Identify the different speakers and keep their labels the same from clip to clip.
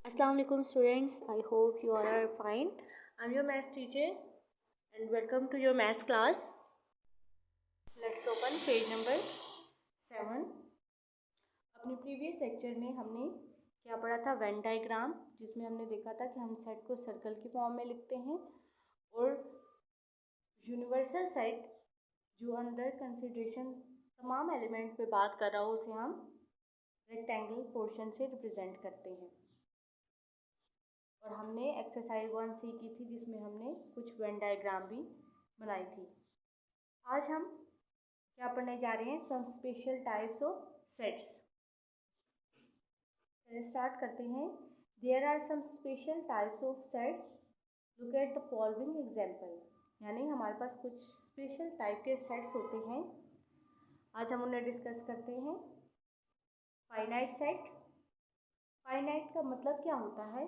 Speaker 1: Assalamu alaikum students, I hope you all are fine. I'm your maths teacher and welcome to your maths class. Let's open page number 7. अपने previous lecture में हमने क्या पढ़ा था, Venn diagram, जिसमें हमने देखा था कि हम सेट को सर्कल की फॉर्म में लिखते हैं और यूनिवर्सल सेट जो अंडर कंसिडरेशन तमाम एलिमेंट पे बात कर रहा हो उसे हम रेक्टेंगल पोर्शन से रिप्रेजेंट करते हैं। और हमने एक्सरसाइज 1C की थी जिसमें हमने कुछ वेन डायग्राम भी बनाई थी। आज हम क्या पढ़ने जा रहे हैं, some special types of sets. चलिए स्टार्ट करते हैं। There are some special types of sets, look at the following example. यानी हमारे पास कुछ स्पेशल टाइप के सेट्स होते हैं, आज हम उन्हें डिस्कस करते हैं। Finite set. फाइनाइट का मतलब क्या होता है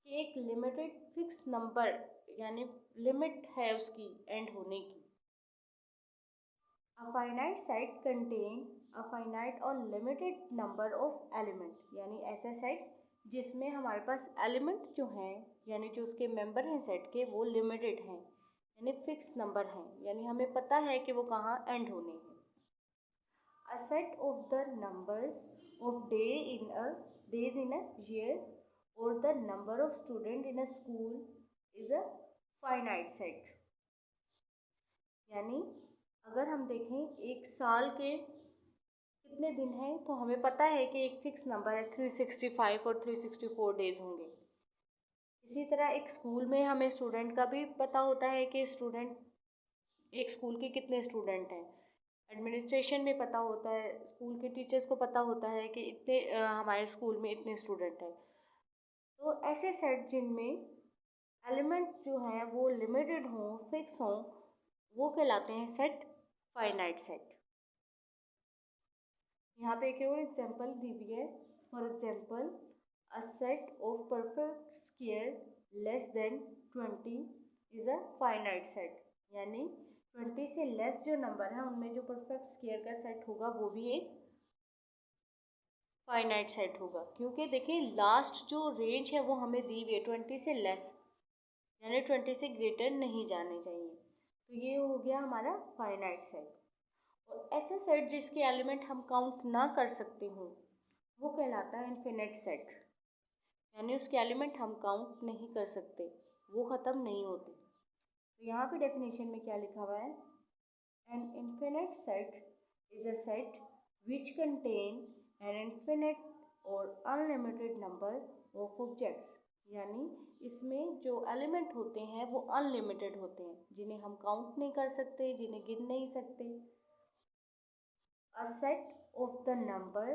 Speaker 1: कि एक लिमिटेड फिक्स नंबर यानी लिमिट है उसकी एंड होने की। A finite set contain a finite और लिमिटेड नंबर ऑफ एलिमेंट, यानी ऐसा सेट जिसमें हमारे पास एलिमेंट जो हैं यानी जो उसके मेंबर हैं सेट के वो लिमिटेड हैं, यानी फिक्स नंबर हैं, यानी हमें पता है कि वो कहाँ एंड होने हैं। अ set of the numbers of days in a year or the number of student in a school is a finite set। यानी अगर हम देखें एक साल के कितने दिन हैं तो हमें पता है कि एक फिक्स नंबर है 365 और 364 डेज होंगे। इसी तरह एक स्कूल में हमें स्टूडेंट का भी पता होता है कि स्टूडेंट एक स्कूल के कितने स्टूडेंट हैं। एडमिनिस्ट्रेशन में पता होता है, स्कूल के टीचर्स को पता होता है कि इतने हमारे स्कूल में इतने स्टूडेंट हैं। तो ऐसे सेट जिनमें एलिमेंट जो हैं वो लिमिटेड हों, फिक्स हों, वो कहलाते हैं सेट फाइनाइट सेट। यहाँ पे एक और एग्जांपल दी हुई है। For example, a set of perfect square less than 20 is a finite set. यानी 20 से लेस जो नंबर है उनमें जो परफेक्ट स्क्वायर का सेट होगा वो भी एक फाइनाइट सेट होगा, क्योंकि देखिए लास्ट जो रेंज है वो हमें दी हुई है 20 से लेस, यानी 20 से ग्रेटर नहीं जाने चाहिए। तो ये हो गया हमारा फाइनाइट सेट। और ऐसे सेट जिसके एलिमेंट हम काउंट ना कर सकते हों वो कहलाता है इनफिनिट सेट, यानी उसके एलिमेंट हम काउंट नहीं कर सकते, वो ख़त्म नहीं होते। तो यहाँ पे डेफिनेशन में क्या लिखा हुआ है, an infinite set is a set which contain an infinite और अनलिमिटेड नंबर ऑफ ऑब्जेक्ट्स। यानी इसमें जो एलिमेंट होते हैं वो अनलिमिटेड होते हैं, जिन्हें हम काउंट नहीं कर सकते, जिन्हें गिन नहीं सकते। अ set of the number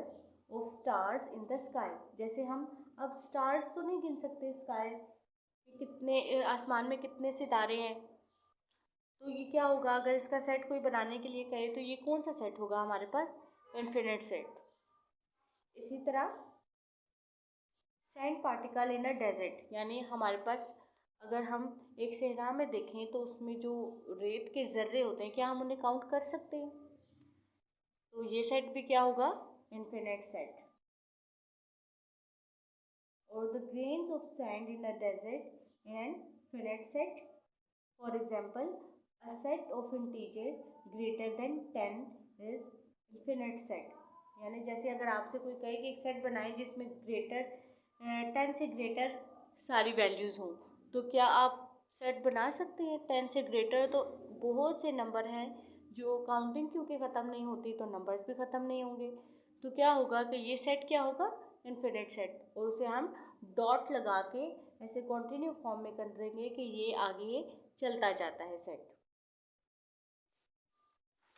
Speaker 1: of stars in the sky. जैसे हम अब स्टार्स तो नहीं गिन सकते स्काई कितने आसमान में कितने सितारे हैं, तो ये क्या होगा अगर इसका सेट कोई बनाने के लिए कहे तो ये कौन सा सेट होगा हमारे पास, इनफिनिट सेट। इसी तरह sand particle in a desert, यानी हमारे पास अगर हम एक सहरा में देखें तो उसमें जो रेत के ज़र्रे होते हैं क्या हम उन्हें काउंट कर सकते हैं, तो ये सेट भी क्या होगा, इनफिनिट सेट। और the grains of sand in a desert in an finite set. For example, a set of integer greater than 10 is infinite set. यानी जैसे अगर आपसे कोई कहे कि एक सेट बनाए जिसमें ग्रेटर 10 से ग्रेटर सारी वैल्यूज़ हों, तो क्या आप सेट बना सकते हैं 10 से ग्रेटर। तो बहुत से नंबर हैं जो काउंटिंग क्योंकि ख़त्म नहीं होती तो नंबर्स भी ख़त्म नहीं होंगे, तो क्या होगा कि ये सेट क्या होगा, इनफिनिट सेट। और उसे हम डॉट लगा के ऐसे कंटिन्यू फॉर्म में कर देंगे कि ये आगे चलता जाता है set.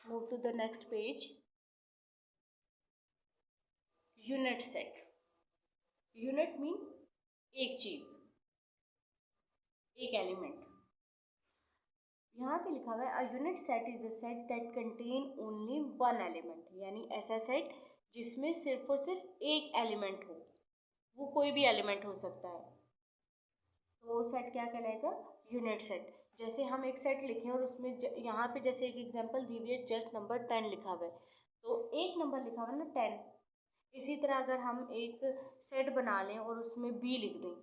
Speaker 1: Move to the next page. Unit set. Unit mean एक चीज़, एक एलिमेंट। यहाँ पे लिखा हुआ है a unit set is a set that contain only one element. यानी ऐसा सेट जिसमें सिर्फ और सिर्फ एक एलिमेंट हो, वो कोई भी एलिमेंट हो सकता है, तो वो सेट क्या कहलाएगा, यूनिट सेट। जैसे हम एक सेट लिखें और उसमें यहाँ पे जैसे एक एग्जांपल दी हुई है जस्ट नंबर 10 लिखा हुआ है, तो एक नंबर लिखा हुआ है ना 10, इसी तरह अगर हम एक सेट बना लें और उसमें बी लिख दें,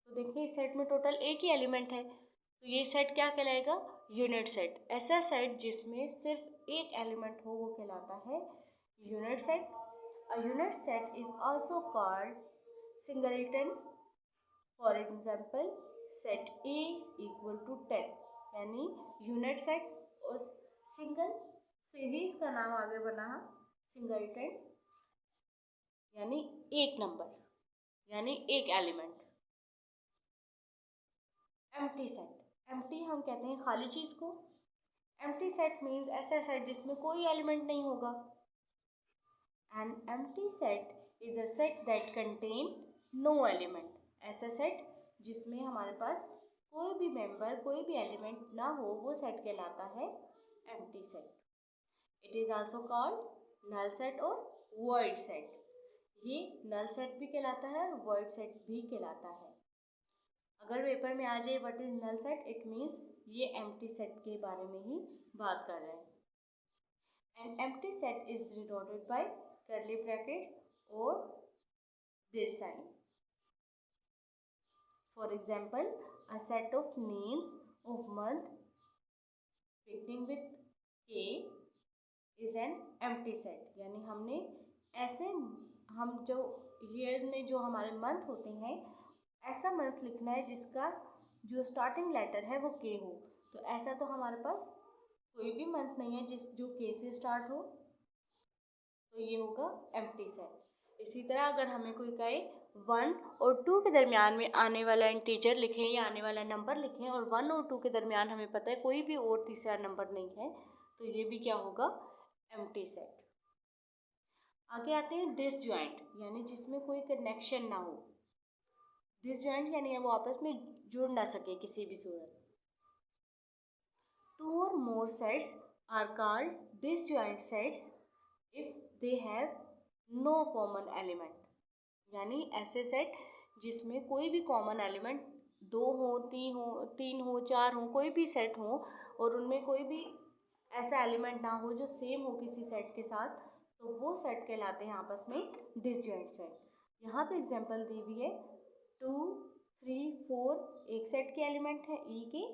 Speaker 1: तो देखिए इस सेट में टोटल एक ही एलिमेंट है, तो ये सेट क्या कहलाएगा? Unit set. ऐसा सेट जिसमें सिर्फ एक एलिमेंट हो वो कहलाता है unit set. A unit set is also called singleton. For example set A equal to 10, यानी यूनिट सेट और सिंगल से ही इसका नाम आगे बना है सिंगलटन, यानी एक नंबर, यानी एक एलिमेंट। एम्प्टी सेट, एम्प्टी हम कहते हैं खाली चीज को। एम्प्टी सेट मीन्स ऐसा सेट जिसमें कोई एलिमेंट नहीं होगा। An empty set is a set that contain no element. ऐसा सेट जिसमें हमारे पास कोई भी मेंबर, कोई भी एलिमेंट ना हो, वो सेट कहलाता है empty set. It is also called null set और वॉइड सेट। ये नल सेट भी कहलाता है और वॉइड सेट भी कहलाता है। अगर पेपर में आ जाए what is null set, it means ये एम्प्टी सेट के बारे में ही बात कर रहे हैं। An empty set is denoted by curly brackets or this sign. For example, a set of names of month beginning with K is an empty set. यानी हमने ऐसे हम जो ईयर में जो हमारे मंथ होते हैं, ऐसा मंथ लिखना है जिसका जो स्टार्टिंग लेटर है वो के हो। तो ऐसा तो हमारे पास कोई भी मंथ नहीं है जो के से स्टार्ट हो, तो ये होगा एम्प्टी सेट। इसी तरह अगर हमें कोई कहे 1 और 2 के दरमियान में आने वाला इंटीजर लिखें या आने वाला नंबर लिखें, और 1 और 2 के दरमियान हमें पता है कोई भी और तीसरा नंबर नहीं है, तो ये भी क्या होगा? Empty set. आगे आते हैं डिसजॉइंट, यानी जिसमें कोई कनेक्शन ना हो। डिसजॉइंट यानी वो आपस में जुड़ ना सके किसी भी सूरत। 2 or more sets are called disjoint sets if they have no common element। यानी ऐसे सेट जिसमें कोई भी कॉमन एलिमेंट 2 हो, 3 हो, 4 हो, कोई भी सेट हो और उनमें कोई भी ऐसा एलिमेंट ना हो जो सेम हो किसी सेट के साथ, तो वो सेट कहलाते हैं आपस में डिसजॉइंट सेट। यहाँ पे एग्जांपल दी हुई है 2, 3, 4 एक सेट के एलिमेंट है ई के,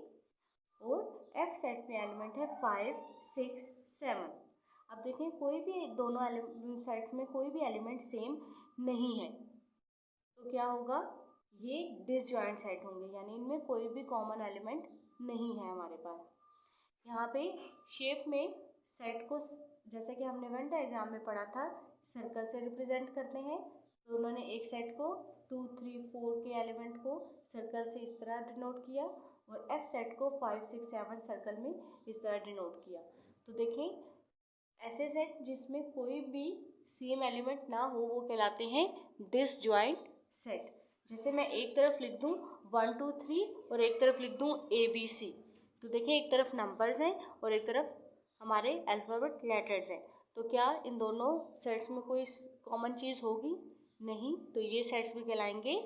Speaker 1: और एफ सेट में एलिमेंट है 5, 6, 7। अब देखें कोई भी दोनों सेट में कोई भी एलिमेंट सेम नहीं है, तो क्या होगा? ये डिसजॉइंट सेट होंगे, यानी इनमें कोई भी कॉमन एलिमेंट नहीं है हमारे पास। यहाँ पे शेप में सेट को, जैसे कि हमने वेन डायग्राम में पढ़ा था, सर्कल से रिप्रेजेंट करते हैं, तो उन्होंने एक सेट को 2, 3, 4 के एलिमेंट को सर्कल से इस तरह डिनोट किया, और एफ सेट को 5, 6, 7 सर्कल में इस तरह डिनोट किया। तो देखें ऐसे सेट जिसमें कोई भी सेम एलिमेंट ना हो वो कहलाते हैं डिसजॉइंट सेट। जैसे मैं एक तरफ लिख दूं 1, 2, 3 और एक तरफ लिख दूं ABC, तो देखिए एक तरफ नंबर्स हैं और एक तरफ हमारे अल्फ़ाबेट लेटर्स हैं, तो क्या इन दोनों सेट्स में कोई कॉमन चीज़ होगी? नहीं, तो ये सेट्स भी कहलाएंगे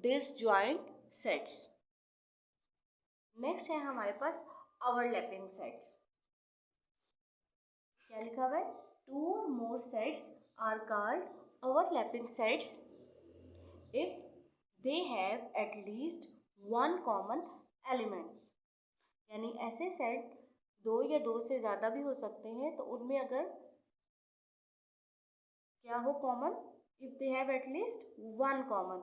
Speaker 1: डिसजॉइंट सेट्स। नेक्स्ट है हमारे पास ओवरलैपिंग सेट्स। क्या लिखा हुआ है? 2 or more sets are called overlapping sets if they have at least one common element। यानी ऐसे सेट 2 या 2 से ज़्यादा भी हो सकते हैं, तो उनमें अगर क्या हो common, if they have at least one common,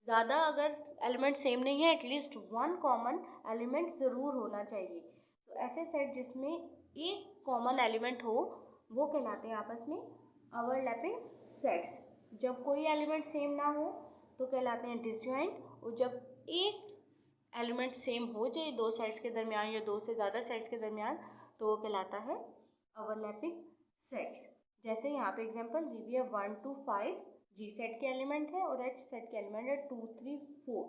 Speaker 1: ज़्यादा अगर एलिमेंट सेम नहीं है, एटलीस्ट वन कॉमन एलिमेंट ज़रूर होना चाहिए। तो ऐसे सेट जिसमें एक कॉमन एलिमेंट हो वो कहलाते हैं आपस में ओवरलैपिंग सेट्स। जब कोई एलिमेंट सेम ना हो तो कहलाते हैं डिसजॉइंट, और जब एक एलिमेंट सेम हो जाए दो सेट्स के दरमियान या 2 से ज़्यादा सेट्स के दरमियान, तो वो कहलाता है ओवरलैपिंग सेट्स। जैसे यहाँ पे एग्जांपल दी हुई है 1 to 5 जी सेट के एलिमेंट है और एच सेट के एलिमेंट है 2, 3, 4।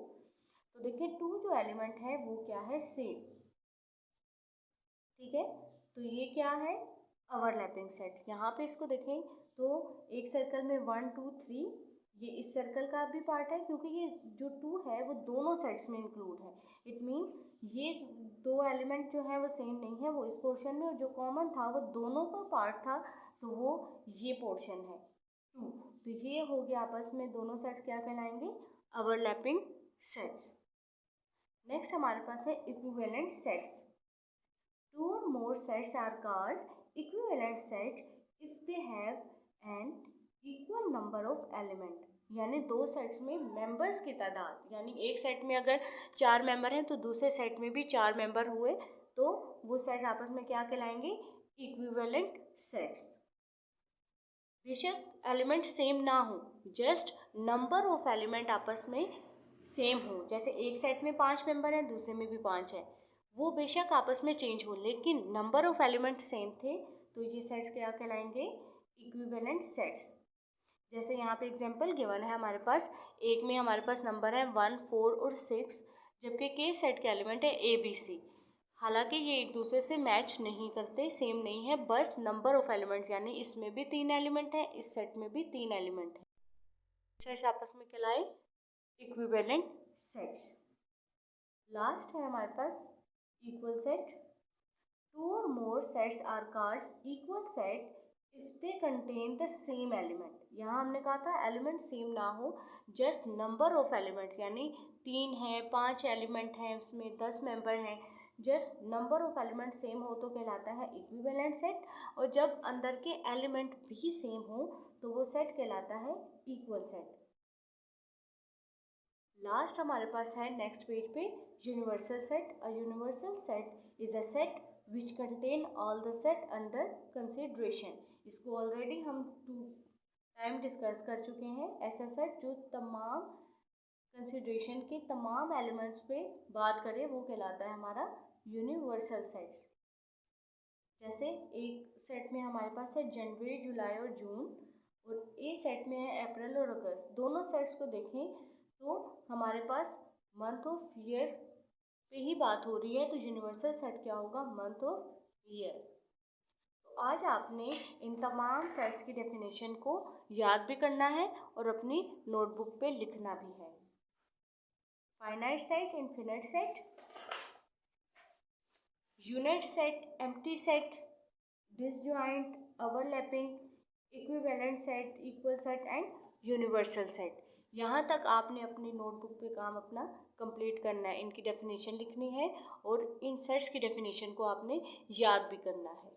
Speaker 1: तो देखिए 2 जो एलिमेंट है वो क्या है? सेम। ठीक है, तो ये क्या है? Overlapping set. यहाँ पे इसको देखें तो एक सर्कल में 1, 2, 3, ये इस सर्कल का भी पार्ट है क्योंकि ये जो 2 है वो दोनों सेट्स में इंक्लूड है। इट मीन्स ये 2 एलिमेंट जो है वो सेम नहीं है, वो इस पोर्शन में, और जो कॉमन था वो दोनों का पार्ट था, तो वो ये पोर्शन है। 2। तो ये हो गया आपस में दोनों सेट्स क्या कहलाएंगे, ओवरलैपिंग सेट्स। नेक्स्ट हमारे पास है equivalent sets. Two or more sets are called equivalent set if they have an equal number of element। यानी दो सेट्स में मेंबर्स की तादाद, यानी एक सेट में अगर 4 मेंबर हैं तो दूसरे सेट में भी 4 मेंबर हुए तो वो सेट आपस में क्या कहलाएंगे, इक्विवेलेंट सेट्स। बेशक एलिमेंट सेम ना हो, जस्ट नंबर ऑफ एलिमेंट आपस में सेम हो। जैसे एक सेट में 5 मेंबर हैं, दूसरे में भी 5 हैं, वो बेशक आपस में चेंज हो लेकिन नंबर ऑफ एलिमेंट सेम थे, तो ये सेट्स क्या कहलाएंगे, इक्विवेलेंट सेट्स। जैसे यहाँ पे एग्जांपल गिवन है हमारे पास, एक में हमारे पास नंबर है 1, 4 और 6, जबकि के सेट के एलिमेंट है ए बी सी। हालांकि ये एक दूसरे से मैच नहीं करते, सेम नहीं है, बस नंबर ऑफ एलिमेंट्स, यानी इसमें भी 3 एलिमेंट है, इस सेट में भी 3 एलिमेंट है, सेट्स आपस में कहलाए इक्विवेलेंट सेट्स। लास्ट है हमारे पास equal set. Two or more sets are called equal set if they contain the same element। यहाँ हमने कहा था एलिमेंट सेम ना हो, जस्ट नंबर ऑफ एलिमेंट, यानी 3 है, 5 एलिमेंट हैं, उसमें 10 मेंबर हैं, just number of element same हो तो कहलाता है इक्विवेलेंट सेट। और जब अंदर के एलिमेंट भी सेम हो तो वो सेट कहलाता है इक्वल सेट। लास्ट हमारे पास है नेक्स्ट पेज पे universal set. A universal set is a set which contain all the set under consideration. इसको ऑलरेडी हम 2 टाइम डिस्कस कर चुके हैं। ऐसा सेट जो तमाम कंसिडरेशन के तमाम एलिमेंट्स पे बात करे वो कहलाता है हमारा यूनिवर्सल सेट। जैसे एक सेट में हमारे पास है जनवरी, जुलाई और जून, और ए सेट में है अप्रैल और अगस्त। दोनों सेट्स को देखें तो हमारे पास मंथ ऑफ ईयर पे ही बात हो रही है, तो यूनिवर्सल सेट क्या होगा, मंथ ऑफ ईयर। तो आज आपने इन तमाम सेट्स की डेफिनेशन को याद भी करना है और अपनी नोटबुक पे लिखना भी है। Finite set, infinite set, unit set, empty set, disjoint, overlapping, equivalent set, equal set and universal set. यहाँ तक आपने अपनी नोटबुक पे काम अपना कंप्लीट करना है, इनकी डेफिनेशन लिखनी है और इन सेट्स की डेफिनेशन को आपने याद भी करना है।